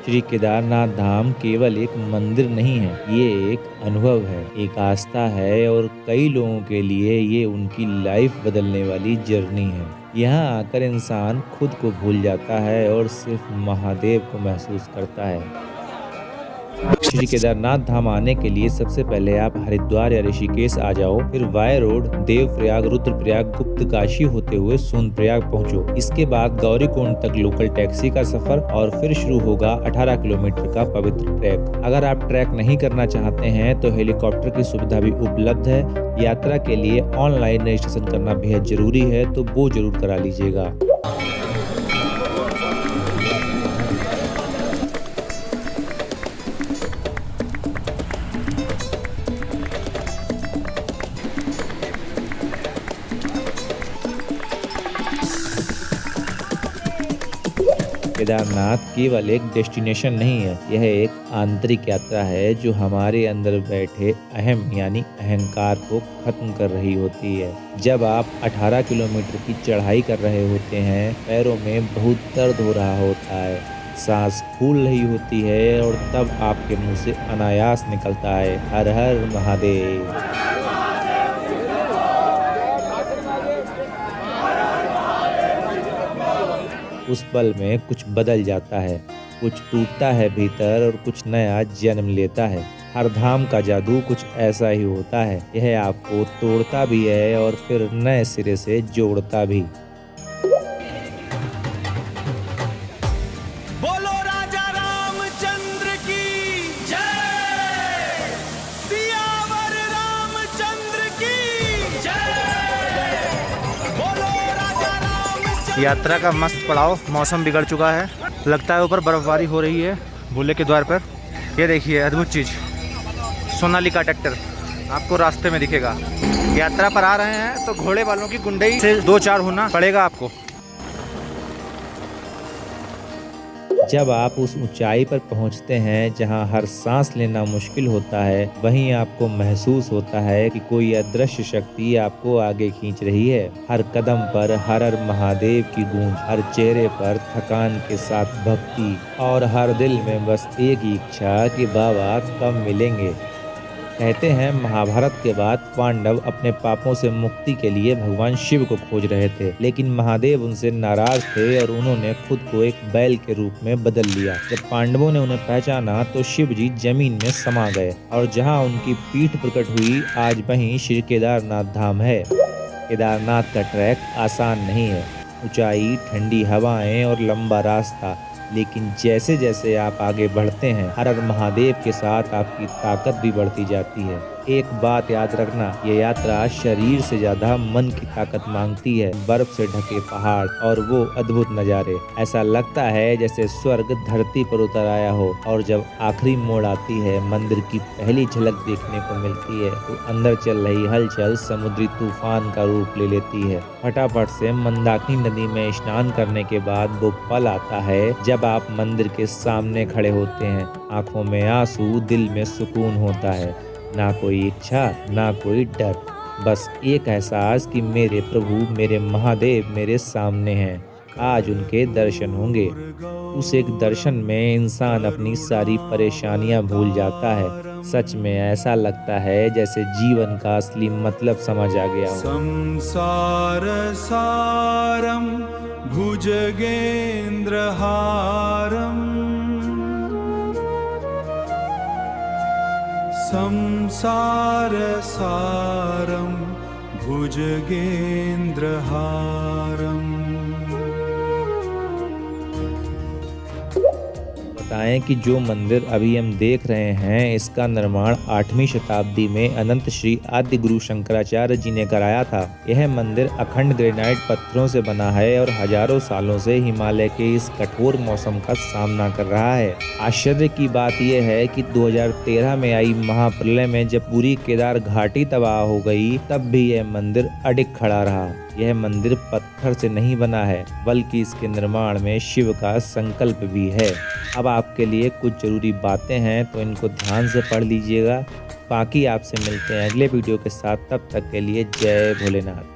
श्री केदारनाथ धाम केवल एक मंदिर नहीं है, ये एक अनुभव है, एक आस्था है और कई लोगों के लिए ये उनकी लाइफ बदलने वाली जर्नी है। यहाँ आकर इंसान खुद को भूल जाता है और सिर्फ महादेव को महसूस करता है। श्री केदारनाथ धाम आने के लिए सबसे पहले आप हरिद्वार या ऋषिकेश आ जाओ, फिर वाया रोड देवप्रयाग, रुद्रप्रयाग, गुप्तकाशी होते हुए सोनप्रयाग पहुंचो। इसके बाद गौरीकुंड तक लोकल टैक्सी का सफर और फिर शुरू होगा 18 किलोमीटर का पवित्र ट्रैक। अगर आप ट्रैक नहीं करना चाहते हैं तो हेलीकॉप्टर की सुविधा भी उपलब्ध है। यात्रा के लिए ऑनलाइन रजिस्ट्रेशन करना बेहद जरूरी है, तो वो जरूर करा लीजिएगा। केदारनाथ केवल एक डेस्टिनेशन नहीं है, यह एक आंतरिक यात्रा है जो हमारे अंदर बैठे अहम यानी अहंकार को खत्म कर रही होती है। जब आप 18 किलोमीटर की चढ़ाई कर रहे होते हैं, पैरों में बहुत दर्द हो रहा होता है, सांस फूल रही होती है और तब आपके मुंह से अनायास निकलता है हर हर महादेव। उस पल में कुछ बदल जाता है, कुछ टूटता है भीतर और कुछ नया जन्म लेता है। हर धाम का जादू कुछ ऐसा ही होता है, यह आपको तोड़ता भी है और फिर नए सिरे से जोड़ता भी। बोलो राजा रामचंद्र की जय, सियावर रामचंद्र की जय, बोलो राजा रामचंद्र। यात्रा का मस्त पड़ाव, मौसम बिगड़ चुका है, लगता है ऊपर बर्फबारी हो रही है भोले के द्वार पर। ये देखिए अद्भुत चीज़, सोनालिका ट्रैक्टर आपको रास्ते में दिखेगा। यात्रा पर आ रहे हैं तो घोड़े वालों की गुंडई से 2-4 होना पड़ेगा आपको। जब आप उस ऊंचाई पर पहुंचते हैं जहां हर सांस लेना मुश्किल होता है, वहीं आपको महसूस होता है कि कोई अदृश्य शक्ति आपको आगे खींच रही है। हर कदम पर हर हर महादेव की गूंज, हर चेहरे पर थकान के साथ भक्ति और हर दिल में बस एक ही इच्छा कि बाबा कब मिलेंगे। कहते हैं महाभारत के बाद पांडव अपने पापों से मुक्ति के लिए भगवान शिव को खोज रहे थे, लेकिन महादेव उनसे नाराज थे और उन्होंने खुद को एक बैल के रूप में बदल लिया। जब पांडवों ने उन्हें पहचाना तो शिव जी जमीन में समा गए और जहां उनकी पीठ प्रकट हुई, आज वहीं श्री केदारनाथ धाम है। केदारनाथ का ट्रैक आसान नहीं है, ऊंचाई, ठंडी हवाएं और लंबा रास्ता, लेकिन जैसे जैसे आप आगे बढ़ते हैं, हर हर महादेव के साथ आपकी ताकत भी बढ़ती जाती है। एक बात याद रखना, ये यात्रा शरीर से ज्यादा मन की ताकत मांगती है। बर्फ से ढके पहाड़ और वो अद्भुत नज़ारे, ऐसा लगता है जैसे स्वर्ग धरती पर उतर आया हो। और जब आखिरी मोड़ आती है, मंदिर की पहली झलक देखने को मिलती है, तो अंदर चल रही हलचल समुद्री तूफान का रूप ले लेती है। फटाफट से मंदाकिनी नदी में स्नान करने के बाद वो पल आता है जब आप मंदिर के सामने खड़े होते हैं। आंखों में आंसू, दिल में सुकून होता है, ना कोई इच्छा, ना कोई डर, बस एक एहसास कि मेरे प्रभु, मेरे महादेव मेरे सामने हैं। आज उनके दर्शन होंगे। उस एक दर्शन में इंसान अपनी सारी परेशानियां भूल जाता है। सच में ऐसा लगता है जैसे जीवन का असली मतलब समझ आ गया हो। संसार सारम भुजगेंद्र हारम, संसार सारम भुजगेंद्र हारम। बताएं कि जो मंदिर अभी हम देख रहे हैं, इसका निर्माण 8वीं शताब्दी में अनंत श्री आदि गुरु शंकराचार्य जी ने कराया था। यह मंदिर अखंड ग्रेनाइट पत्थरों से बना है और हजारों सालों से हिमालय के इस कठोर मौसम का सामना कर रहा है। आश्चर्य की बात यह है कि 2013 में आई महाप्रलय में जब पूरी केदार घाटी तबाह हो गई, तब भी यह मंदिर अडिग खड़ा रहा। यह मंदिर पत्थर से नहीं बना है, बल्कि इसके निर्माण में शिव का संकल्प भी है। अब आपके लिए कुछ जरूरी बातें हैं, तो इनको ध्यान से पढ़ लीजिएगा। बाकी आपसे मिलते हैं अगले वीडियो के साथ, तब तक के लिए जय भोलेनाथ।